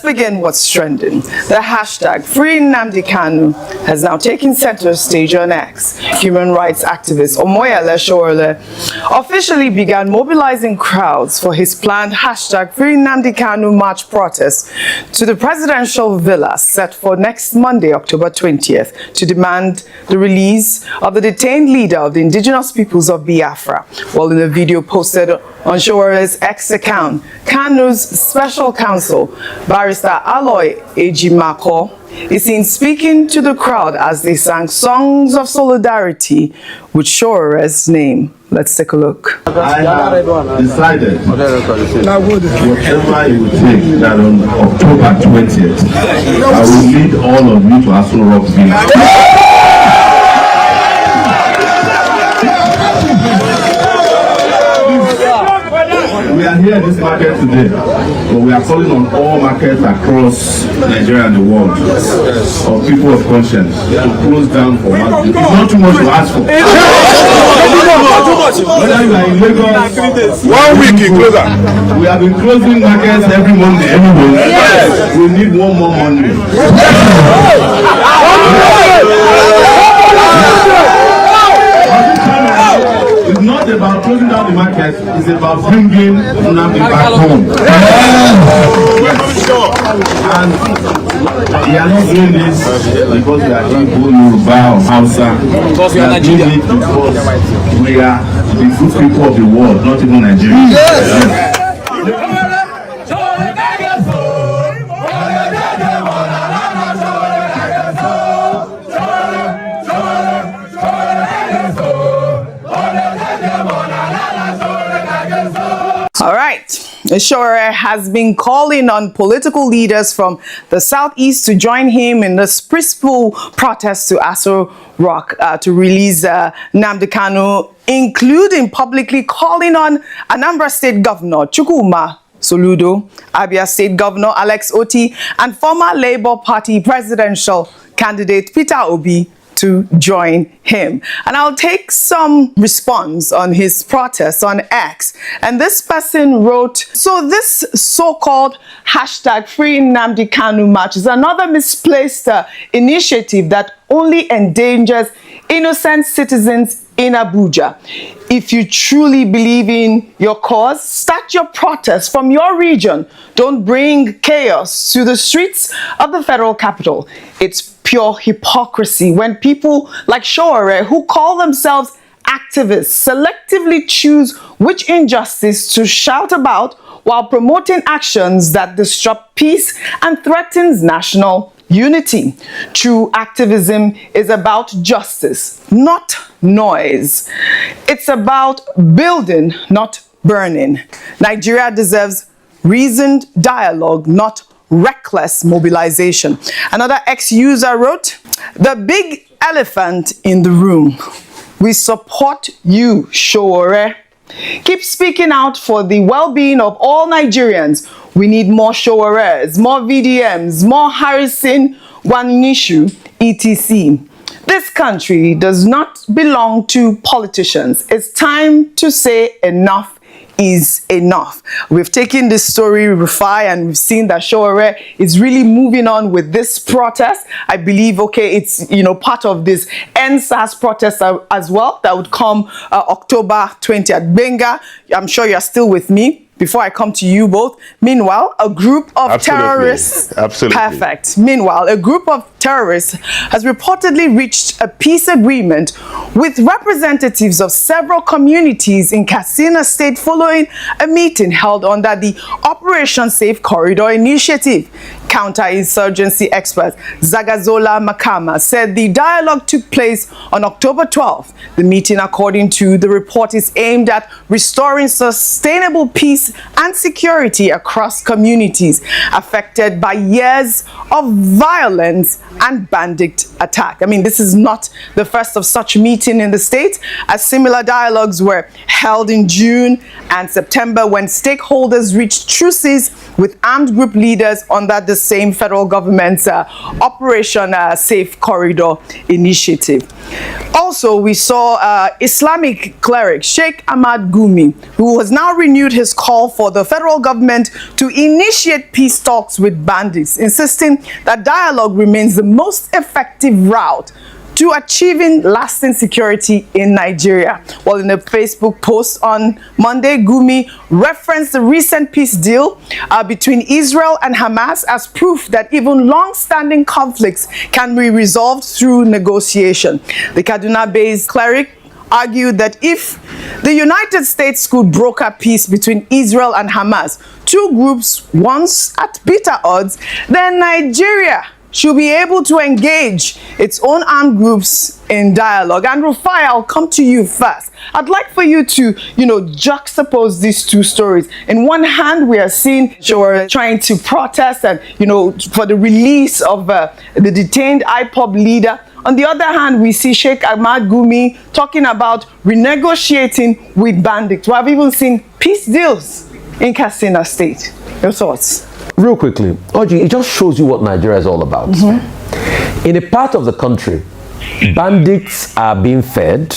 begin what's trending. The hashtag Free Nnamdi Kanu has now taken center stage on X. Human rights activist Omoyele Sowore officially began mobilizing crowds for his planned hashtag Free Nnamdi Kanu march protest to the presidential villa set for next Monday, October 20th, to demand the release of the detained leader of the indigenous peoples of Biafra. While in a video posted on Sowore's X account, Kanu's special counsel, Barrister Aloy Ejimako, is seen speaking to the crowd as they sang songs of solidarity with Sowore's name. Let's take a look. I have decided whatever it will take that on October 20th, I will lead all of you to Aso Rock Villa. We are here in this market today, but we are calling on all markets across Nigeria and the world, of people of conscience, to close down for one. It's not too much to ask for. Whether you are in Lagos, 1 week in closer. We have been closing markets every Monday, Yes. We need one more Monday. It's not about closing down the market, it's about bringing Nnamdi back home. And we are not doing this because we are Igbo, Yoruba, or Hausa. We are doing it because we are the good people of the world, not even Nigeria. Yes. All right. Sowore has been calling on political leaders from the southeast to join him in this peaceful protest to Aso Rock to release Nnamdi Kanu, including publicly calling on Anambra State Governor Chukwuma Soludo, Abia State Governor Alex Oti, and former Labour Party presidential candidate Peter Obi to join him. And I'll take some response on his protest on X. And this person wrote, so this so-called hashtag Free Nnamdi Kanu march is another misplaced initiative that only endangers innocent citizens in Abuja. If you truly believe in your cause, start your protest from your region. Don't bring chaos to the streets of the federal capital. It's pure hypocrisy when people like Sowore, who call themselves activists, selectively choose which injustice to shout about while promoting actions that disrupt peace and threatens national unity. True activism is about justice, not noise. It's about building, not burning. Nigeria deserves reasoned dialogue, not reckless mobilization. Another ex-user wrote, the big elephant in the room. We support you, Sowore. Keep speaking out for the well-being of all Nigerians. We need more Sowores, more VDMs, more Harrison Wanishu, etc. This country does not belong to politicians. It's time to say enough is enough. We've taken this story Rufai, and we've seen that Sowore is really moving on with this protest. I believe, okay, it's, you know, part of this NSAS protest as well that would come October 20th. Benga, I'm sure you're still with me. Before I come to you both, meanwhile, a group of terrorists... Absolutely. Perfect. Meanwhile, a group of terrorists has reportedly reached a peace agreement with representatives of several communities in Katsina State following a meeting held under the Operation Safe Corridor Initiative. Counterinsurgency expert Zagazola Makama said the dialogue took place on October 12th. The meeting, according to the report, is aimed at restoring sustainable peace and security across communities affected by years of violence and bandit attack. I mean, this is not the first of such meeting in the state, as similar dialogues were held in June and September when stakeholders reached truces with armed group leaders under the same federal government's Operation Safe Corridor initiative. Also, we saw Islamic cleric Sheikh Ahmad Gumi, who has now renewed his call for the federal government to initiate peace talks with bandits, insisting that dialogue remains the most effective route to achieving lasting security in Nigeria. Well, in a Facebook post on Monday, Gumi referenced the recent peace deal between Israel and Hamas as proof that even long-standing conflicts can be resolved through negotiation. The Kaduna-based cleric argued that if the United States could broker peace between Israel and Hamas, two groups once at bitter odds, then Nigeria should be able to engage its own armed groups in dialogue. And Rufai, I'll come to you first. I'd like for you to, juxtapose these two stories. In one hand, we are seeing Sowore trying to protest and, for the release of the detained IPOB leader. On the other hand, we see Sheikh Ahmad Gumi talking about renegotiating with bandits. We have even seen peace deals in Katsina State. Your thoughts? Real quickly, Oji, it just shows you what Nigeria is all about. In a part of the country, bandits are being fed,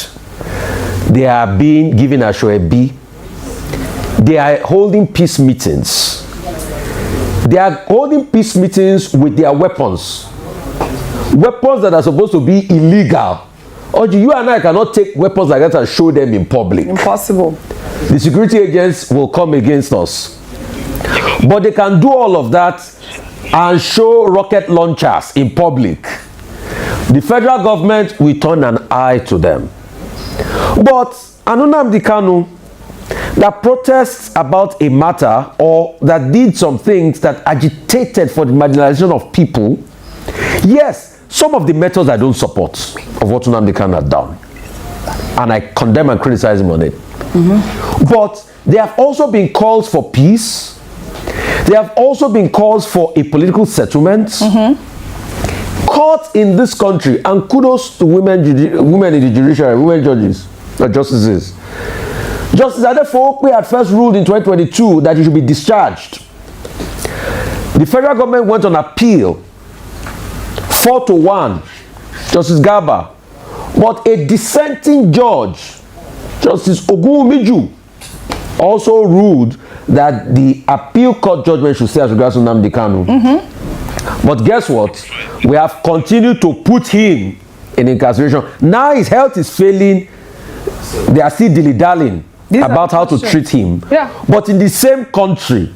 they are being given a shoebi, they are holding peace meetings. They are holding peace meetings with their weapons. Weapons that are supposed to be illegal. Oji, you and I cannot take weapons like that and show them in public. Impossible. The security agents will come against us. But they can do all of that and show rocket launchers in public. The federal government will turn an eye to them. But Nnamdi Kanu that protests about a matter or that did some things that agitated for the marginalization of people, yes, some of the methods I don't support of what Nnamdi Kanu has done. And I condemn and criticize him on it. But there have also been calls for peace. There have also been calls for a political settlement. Courts in this country, and kudos to women in the judiciary, women judges, justices. Justice Adefokwe had first ruled in 2022 that he should be discharged. The federal government went on appeal, 4-1, Justice Garba. But a dissenting judge, Justice Ogunwumiju, also ruled that the appeal court judgment should stay as regards to Nnamdi Kanu. But guess what? We have continued to put him in incarceration. Now his health is failing. They are still dilly-dallying about how to treat him. But in the same country,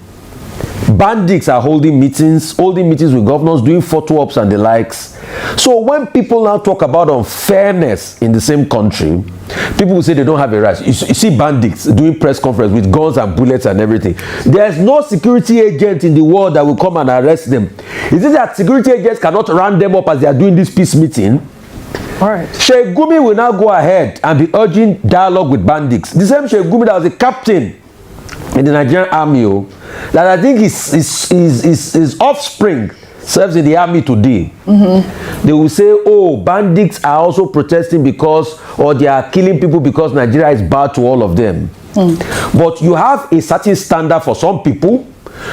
bandits are holding meetings with governors, doing photo ops and the likes. So when people now talk about unfairness in the same country, people will say they don't have a right. You see bandits doing press conference with guns and bullets and everything. There's no security agent in the world that will come and arrest them. Is it that security agents cannot round them up as they are doing this peace meeting? All right. Sheikh Gumi will now go ahead and be urging dialogue with bandits. The same Sheikh Gumi that was a captain in the Nigerian army, that I think his offspring serves in the army today. They will say, oh, bandits are also protesting because, or they are killing people because Nigeria is bad to all of them. But you have a certain standard for some people,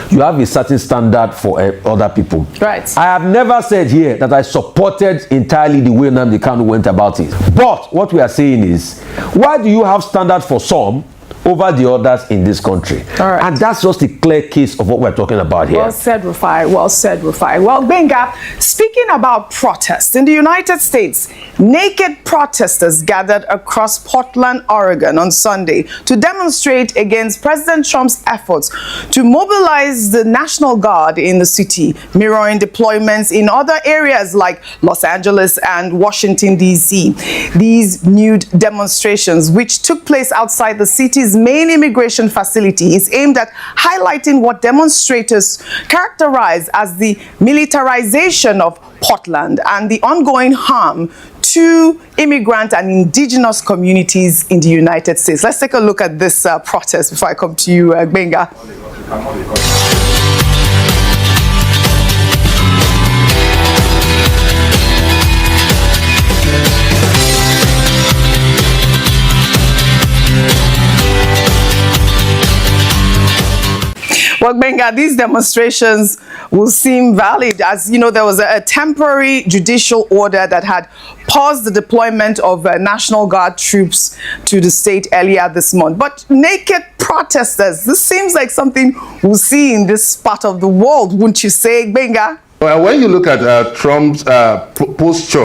you have a certain standard for other people. Right. I have never said here that I supported entirely the way Nnamdi Kanu went about it. But what we are saying is, why do you have standards for some over the others in this country? All right. And that's just a clear case of what we're talking about here. Well said, Rufai. Well said, Rufai. Well, Benga, speaking about protests, in the United States, naked protesters gathered across Portland, Oregon on Sunday to demonstrate against President Trump's efforts to mobilize the National Guard in the city, mirroring deployments in other areas like Los Angeles and Washington, D.C. These nude demonstrations, which took place outside the city's main immigration facility, is aimed at highlighting what demonstrators characterize as the militarization of Portland and the ongoing harm to immigrant and indigenous communities in the United States. Let's take a look at this protest before I come to you, Benga. Well, Benga, these demonstrations will seem valid. As you know, there was a temporary judicial order that had paused the deployment of National Guard troops to the state earlier this month. But naked protesters, this seems like something we'll see in this part of the world, wouldn't you say, Benga? Well, when you look at Trump's posture